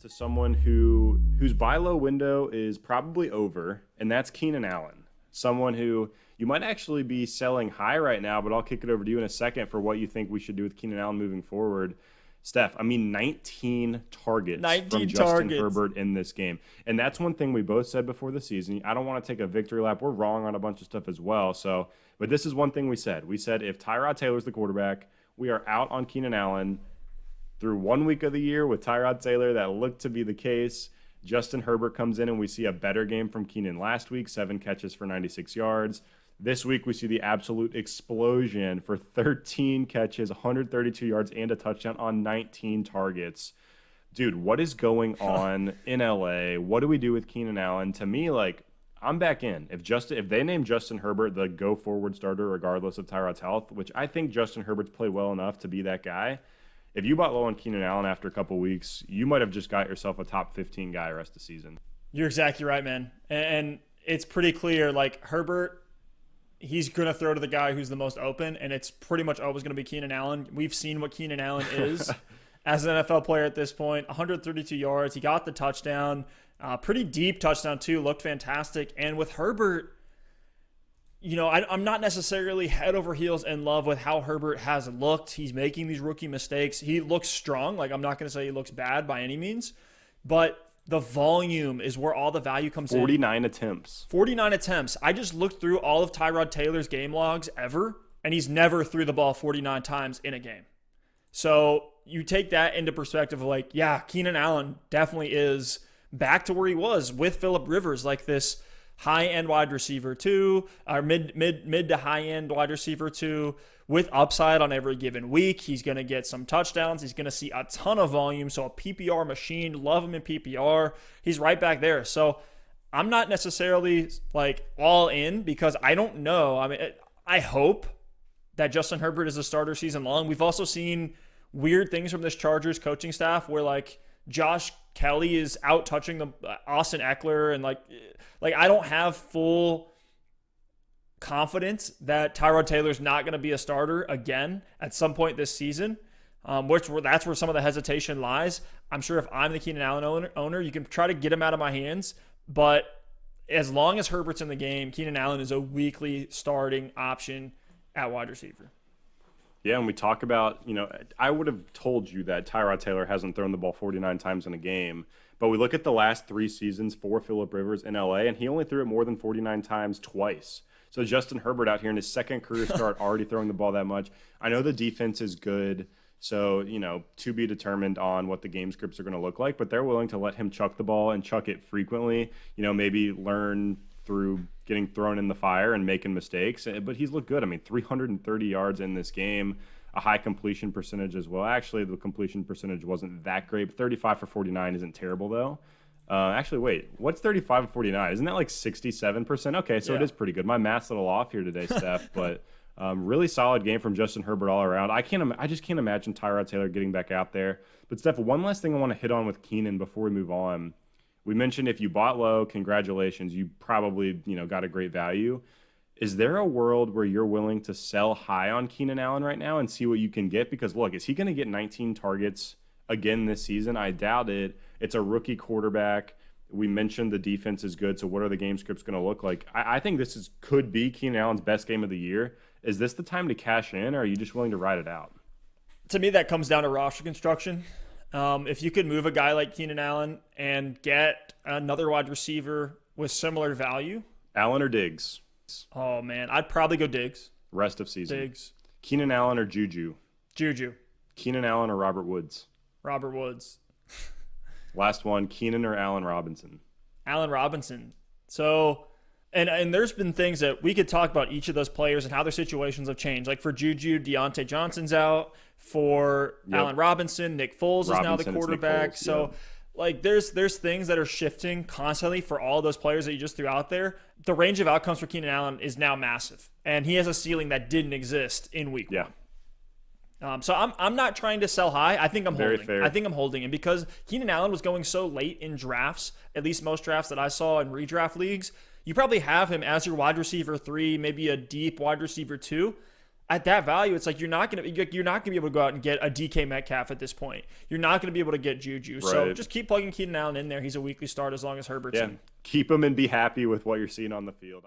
to someone whose buy low window is probably over, and that's Keenan Allen. Someone who you might actually be selling high right now, but I'll kick it over to you in a second for what you think we should do with Keenan Allen moving forward. Steph, 19 targets from Justin Herbert in this game. And that's one thing we both said before the season. I don't want to take a victory lap. We're wrong on a bunch of stuff as well. But this is one thing we said. We said if Tyrod Taylor's the quarterback, we are out on Keenan Allen. Through 1 week of the year with Tyrod Taylor, that looked to be the case. Justin Herbert comes in and we see a better game from Keenan last week, 7 catches for 96 yards. This week, we see the absolute explosion for 13 catches, 132 yards, and a touchdown on 19 targets. Dude, what is going on in LA? What do we do with Keenan Allen? To me, I'm back in. If they name Justin Herbert the go-forward starter regardless of Tyrod's health, which I think Justin Herbert's played well enough to be that guy, if you bought low on Keenan Allen after a couple weeks, you might have just got yourself a top 15 guy rest of the season. You're exactly right, man. And it's pretty clear, Herbert, he's going to throw to the guy who's the most open, and it's pretty much always going to be Keenan Allen. We've seen what Keenan Allen is as an NFL player at this point. 132 yards. He got the touchdown. Pretty deep touchdown, too. Looked fantastic. And with Herbert, I'm not necessarily head over heels in love with how Herbert has looked. He's making these rookie mistakes. He looks strong. I'm not going to say he looks bad by any means, but the volume is where all the value comes 49 attempts. 49 attempts. I just looked through all of Tyrod Taylor's game logs ever, and he's never threw the ball 49 times in a game. So you take that into perspective of Keenan Allen definitely is back to where he was with Phillip Rivers, this high-end wide receiver too, or mid to high-end wide receiver too, with upside on every given week. He's going to get some touchdowns. He's going to see a ton of volume. So a PPR machine, love him in PPR. He's right back there. So I'm not necessarily all in because I don't know. I hope that Justin Herbert is a starter season long. We've also seen weird things from this Chargers coaching staff where Josh Kelly is out touching the Austin Eckler and I don't have full confidence that Tyrod Taylor's not going to be a starter again at some point this season, that's where some of the hesitation lies. I'm sure if I'm the Keenan Allen owner, you can try to get him out of my hands, but as long as Herbert's in the game, Keenan Allen is a weekly starting option at wide receiver. Yeah, and we talk about, I would have told you that Tyrod Taylor hasn't thrown the ball 49 times in a game, but we look at the last 3 seasons for Phillip Rivers in LA, and he only threw it more than 49 times twice. So Justin Herbert out here in his second career start already throwing the ball that much. I know the defense is good, so, to be determined on what the game scripts are going to look like, but they're willing to let him chuck the ball and chuck it frequently, maybe learn through getting thrown in the fire and making mistakes. But he's looked good. 330 yards in this game, a high completion percentage as well. Actually, the completion percentage wasn't that great, but 35 for 49 isn't terrible, though. Actually, wait, what's 35 for 49? Isn't that 67%? Okay, so yeah. It is pretty good. My math's a little off here today, Steph, but really solid game from Justin Herbert all around. I just can't imagine Tyrod Taylor getting back out there. But, Steph, one last thing I want to hit on with Keenan before we move on. We mentioned if you bought low, congratulations. You probably, got a great value. Is there a world where you're willing to sell high on Keenan Allen right now and see what you can get? Because, look, is he going to get 19 targets again this season? I doubt it. It's a rookie quarterback. We mentioned the defense is good, so what are the game scripts going to look like? I think this could be Keenan Allen's best game of the year. Is this the time to cash in, or are you just willing to ride it out? To me, that comes down to roster construction. If you could move a guy like Keenan Allen and get another wide receiver with similar value. Allen or Diggs? Oh, man. I'd probably go Diggs. Rest of season. Diggs. Keenan Allen or Juju? Juju. Keenan Allen or Robert Woods? Robert Woods. Last one, Keenan or Allen Robinson? Allen Robinson. So, and there's been things that we could talk about each of those players and how their situations have changed. For Juju, Deontay Johnson's out. For Allen Robinson, Nick Foles is now the quarterback. So, there's things that are shifting constantly for all those players that you just threw out there. The range of outcomes for Keenan Allen is now massive, and he has a ceiling that didn't exist in week one. So I'm not trying to sell high. I think I'm holding. Fair. I think I'm holding him because Keenan Allen was going so late in drafts, at least most drafts that I saw in redraft leagues. You probably have him as your wide receiver 3, maybe a deep wide receiver 2. at that value, it's like you're not gonna be able to go out and get a DK Metcalf at this point. You're not gonna be able to get Juju. So Right. just keep plugging Keenan Allen in there. He's a weekly start as long as Herbert's in. Keep him and be happy with what you're seeing on the field.